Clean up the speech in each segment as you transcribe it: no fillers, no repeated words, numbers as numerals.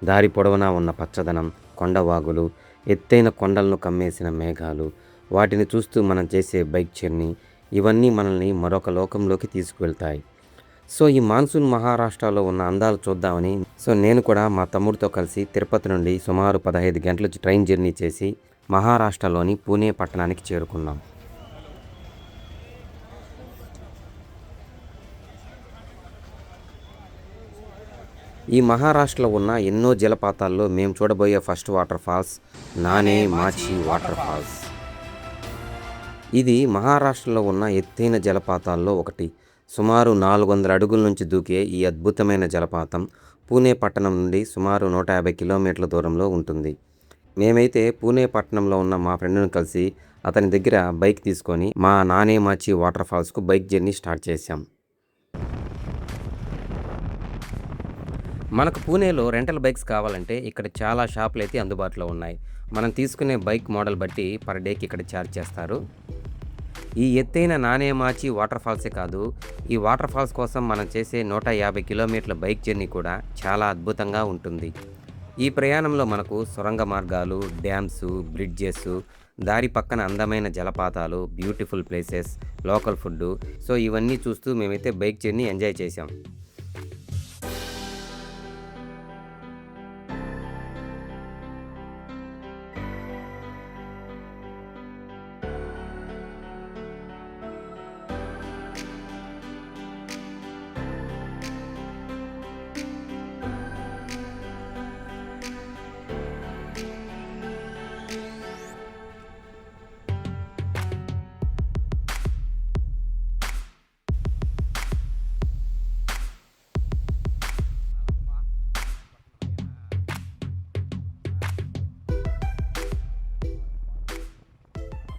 దారి పొడవునా ఉన్న పచ్చదనం, కొండవాగులు, ఎత్తైన కొండలను కమ్మేసిన మేఘాలు, వాటిని చూస్తూ మనం చేసే బైక్ జర్నీ ఇవన్నీ మనల్ని మరొక లోకంలోకి తీసుకువెళ్తాయి. సో, ఈ మాన్సూన్ మహారాష్ట్రలో ఉన్న అందాలు చూద్దామని నేను కూడా మా తమ్ముడితో కలిసి తిరుపతి నుండి సుమారు 15 గంటలు ట్రైన్ జర్నీ చేసి మహారాష్ట్రలోని పూణే పట్టణానికి చేరుకున్నాం. ఈ మహారాష్ట్రలో ఉన్న ఎన్నో జలపాతాల్లో మేము చూడబోయే ఫస్ట్ వాటర్ ఫాల్స్ నానే మాచి వాటర్ ఫాల్స్. ఇది మహారాష్ట్రలో ఉన్న ఎత్తైన జలపాతాల్లో ఒకటి. సుమారు 400 అడుగుల నుంచి దూకే ఈ అద్భుతమైన జలపాతం పూణే పట్టణం నుండి సుమారు 150 కిలోమీటర్ల దూరంలో ఉంటుంది. మేమైతే పూణే పట్టణంలో ఉన్న మా ఫ్రెండ్‌ని కలిసి అతని దగ్గర బైక్ తీసుకొని మా నానే Machi water ఫాల్స్‌కు bike journey start చేశాం. మనకు పూణేలో రెంటల్ బైక్స్ కావాలంటే ఇక్కడ చాలా షాపులైతే అందుబాటులో ఉన్నాయి. మనం తీసుకునే బైక్ మోడల్ బట్టి పర్ డేకి ఇక్కడ ఛార్జ్ చేస్తారు. ఈ ఎత్తైన నానేమాచి వాటర్ ఫాల్సే కాదు, ఈ వాటర్ ఫాల్స్ కోసం మనం చేసే 150 కిలోమీటర్ల బైక్ జర్నీ కూడా చాలా అద్భుతంగా ఉంటుంది. ఈ ప్రయాణంలో మనకు సొరంగ మార్గాలు, డ్యామ్స్, బ్రిడ్జెస్, దారి పక్కన అందమైన జలపాతాలు, beautiful places, local food, so ఇవన్నీ చూస్తూ మేమైతే బైక్ జర్నీ ఎంజాయ్ చేసాం.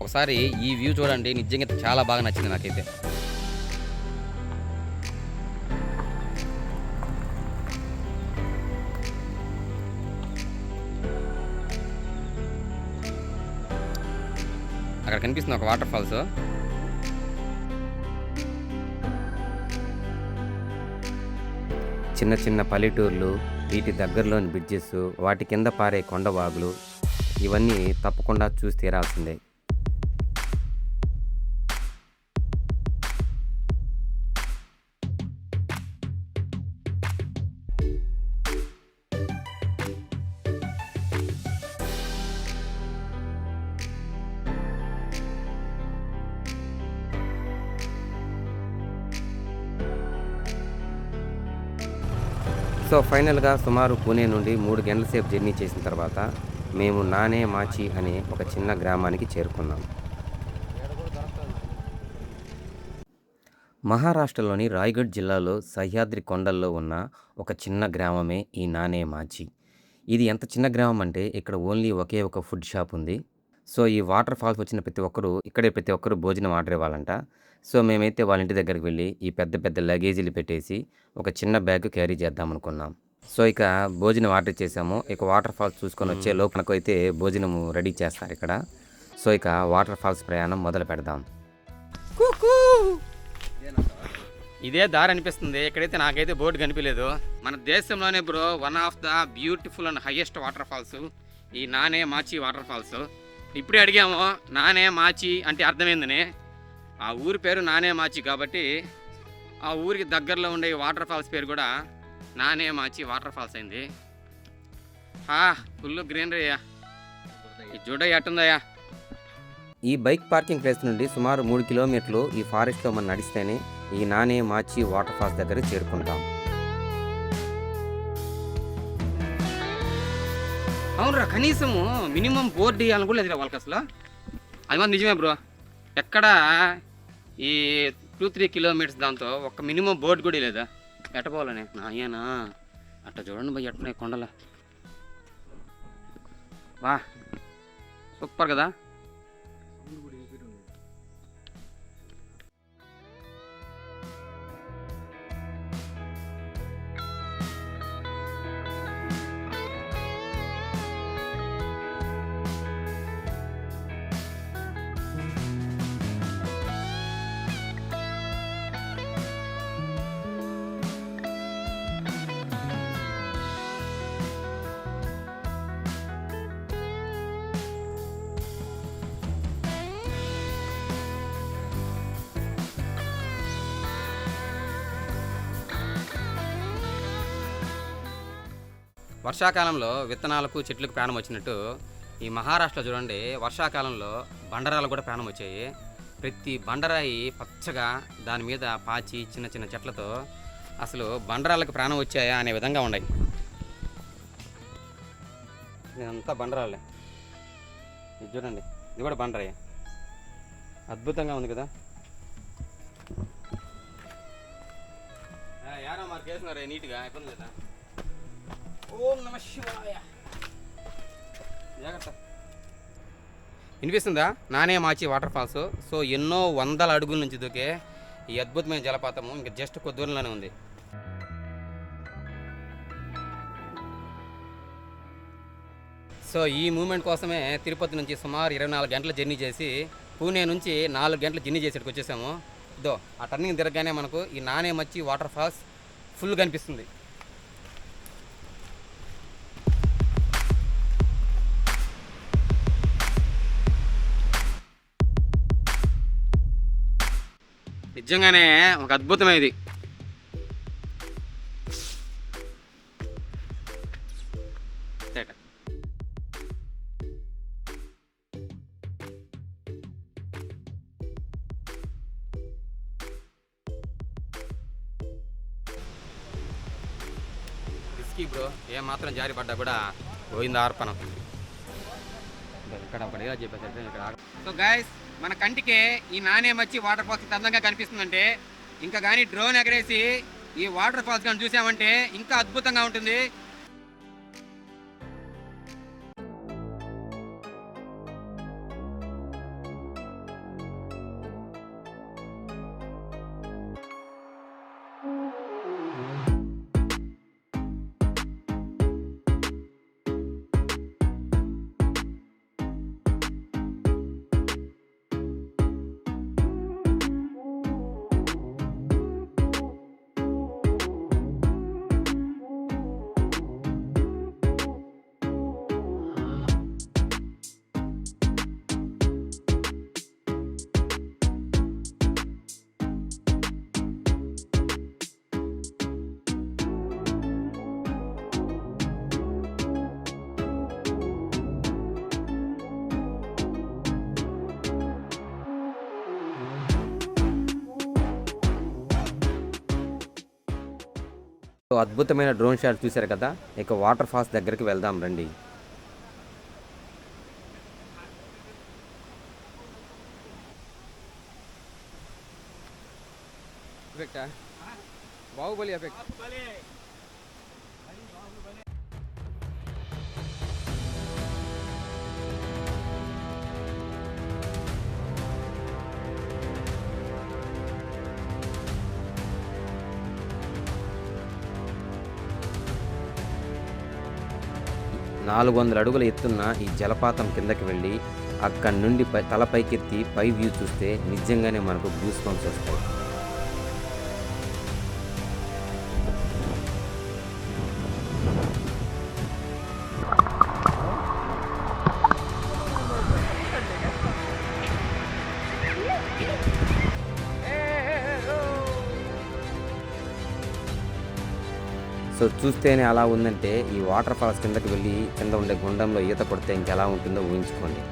ఒకసారి ఈ వ్యూ చూడండి, నిజంగా చాలా బాగా నచ్చింది నాకైతే. అక్కడ కనిపిస్తుంది ఒక వాటర్ ఫాల్స్. చిన్న చిన్న పల్లెటూర్లు, వీటి దగ్గరలోని బ్రిడ్జెస్, వాటి కింద పారే కొండవాగులు, ఇవన్నీ తప్పకుండా చూసి తీరాల్సిందే. సో ఫైనల్గా సుమారు పూణే నుండి 3 గంటల సేపు జర్నీ చేసిన తర్వాత మేము నానే మాచి అనే ఒక చిన్న గ్రామానికి చేరుకున్నాం. మహారాష్ట్రలోని రాయ్గఢ్ జిల్లాలో సహ్యాద్రి కొండల్లో ఉన్న ఒక చిన్న గ్రామమే ఈ నానే మాచి. ఇది ఎంత చిన్న గ్రామం అంటే ఇక్కడ ఓన్లీ ఒకే ఒక ఫుడ్ షాప్ ఉంది. సో ఈ వాటర్ ఫాల్స్ వచ్చిన ప్రతి ఒక్కరు భోజనం ఆర్డర్ ఇవ్వాలంట. సో మేమైతే వాళ్ళ ఇంటి దగ్గరికి వెళ్ళి ఈ పెద్ద పెద్ద లగేజీలు పెట్టేసి ఒక చిన్న బ్యాగ్ క్యారీ చేద్దాం అనుకున్నాం. సో ఇక భోజనం ఆర్డర్ చేసాము. ఇక వాటర్ ఫాల్స్ చూసుకొని వచ్చే లోపు మనకు అయితే భోజనము రెడీ చేస్తారు ఇక్కడ. సో ఇక వాటర్ ఫాల్స్ ప్రయాణం మొదలు పెడదాం. ఇదే దారి అనిపిస్తుంది. ఇక్కడైతే నాకైతే బోర్డు కనిపించలేదు. మన దేశంలోనే bro one of the beautiful and highest waterfalls ఈ నానే మాచి వాటర్ ఫాల్స్. ఇప్పుడే అడిగాము నానే మాచి అంటే అర్థమైందని. ఆ ఊరి పేరు నానే మాచి కాబట్టి ఆ ఊరికి దగ్గరలో ఉండే వాటర్ ఫాల్స్ పేరు కూడా నానే మాచి వాటర్ ఫాల్స్ అయింది. ఫుల్ గ్రీనరీ అయ్యా, ఈ చూడయ్య ఎట్టుందయ్యా. ఈ బైక్ పార్కింగ్ ప్లేస్ నుండి సుమారు 3 కిలోమీటర్లు ఈ ఫారెస్ట్లో మనం నడిస్తేనే ఈ నానే మాచి వాటర్ ఫాల్స్ దగ్గర చేరుకుంటాం. అవునరా, కనీసము మినిమం బోర్డు వేయాలని కూడా లేదు వాళ్ళకి అసలు. అది మాత్రం నిజమే బ్రో. ఎక్కడ ఈ 2-3 కిలోమీటర్స్ దాంతో ఒక మినిమం బోర్డు కూడా లేదా ఎట్టపోవాలని. నాయనా అట్లా చూడండి పోయి ఎట్టున్నాయి కొండల. వా సూపర్ కదా. వర్షాకాలంలో విత్తనాలకు చెట్లకు ప్రాణం వచ్చినట్టు ఈ మహారాష్ట్రలో చూడండి వర్షాకాలంలో బండరాలు కూడా ప్రాణం వచ్చాయి. ప్రతి బండరాయి పచ్చగా దాని మీద పాచి చిన్న చిన్న చెట్లతో అసలు బండరాళ్ళకు ప్రాణం వచ్చాయా అనే విధంగా ఉన్నాయి. ఇదంతా బండరాళ్ళే. ఇది చూడండి, ఇది కూడా బండరాయి. అద్భుతంగా ఉంది కదా. యారో మార్క్ వేసినారే నీట్గా, ఇబ్బంది లేదా. ఓం నమ శివాయ. జాగ్రత్త. వినిపిస్తుందా? నానే మాచి వాటర్ ఫాల్స్. సో ఎన్నో వందల అడుగుల నుంచి దూకే ఈ అద్భుతమైన జలపాతము ఇంకా జస్ట్ కొద్ది దూరంలోనే ఉంది. సో ఈ మూమెంట్ కోసమే తిరుపతి నుంచి సుమారు 24 గంటల జర్నీ చేసి పూణే నుంచి 4 గంటల జర్నీ చేసి ఇక్కడికి వచ్చేసాము. ఇదో ఆ టర్నింగ్ తిరగగానే మనకు ఈ నానే మచ్చి వాటర్ ఫాల్స్ ఫుల్ కనిపిస్తుంది. నిజంగానే ఒక అద్భుతమైనది. రిస్కీ బ్రో, ఏ మాత్రం జారి పడ్డా కూడా పోయింది ఆర్పణం. ఇక్కడ పడేలా చెప్పేసరికి ఇక్కడ. సో గైస్, మన కంటికి ఈ నానే మచ్చి వాటర్ ఫాల్స్ ఇంత అందంగా కనిపిస్తుందంటే ఇంకా కానీ డ్రోన్ ఎగరేసి ఈ వాటర్ ఫాల్స్ కానీ చూసామంటే ఇంకా అద్భుతంగా ఉంటుంది. సో అద్భుతమైన డ్రోన్ షాట్ చూశారు కదా. ఇక వాటర్ ఫాల్స్ దగ్గరికి వెళ్దాం రండి. బాహుబలి ఎఫెక్ట్. నాలుగు 400 అడుగుల ఎత్తున్న ఈ జలపాతం కిందకి వెళ్ళి అక్కడి నుండి తల పైకెత్తి పై వ్యూ చూస్తే నిజంగానే మనకు గూస్ బంప్స్ వస్తాయి. సో చూస్తేనే అలా ఉందంటే ఈ వాటర్ ఫాల్స్ కిందకి వెళ్ళి కింద ఉండే గుండంలో ఈత కొడితే ఇంకెలా ఉంటుందో ఊహించుకోండి.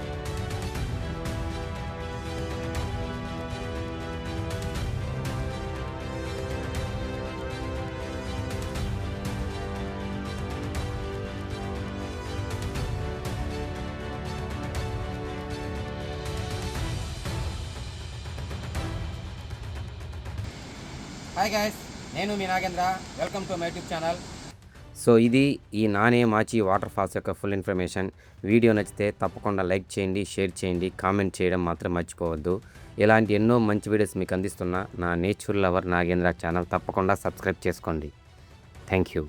హాయ్ గైస్, నేను మీ Nagendra. Welcome to my YouTube channel. So ఇది ఈ నానే మాచి వాటర్ ఫాల్స్ యొక్క ఫుల్ ఇన్ఫర్మేషన్. వీడియో నచ్చితే తప్పకుండా లైక్ చేయండి, షేర్ చేయండి, కామెంట్ చేయడం మాత్రం మర్చిపోవద్దు. ఇలాంటి ఎన్నో మంచి వీడియోస్ మీకు అందిస్తున్న నా నేచర్ లవర్ నాగేంద్ర ఛానల్ తప్పకుండా సబ్స్క్రైబ్ చేసుకోండి. Thank you.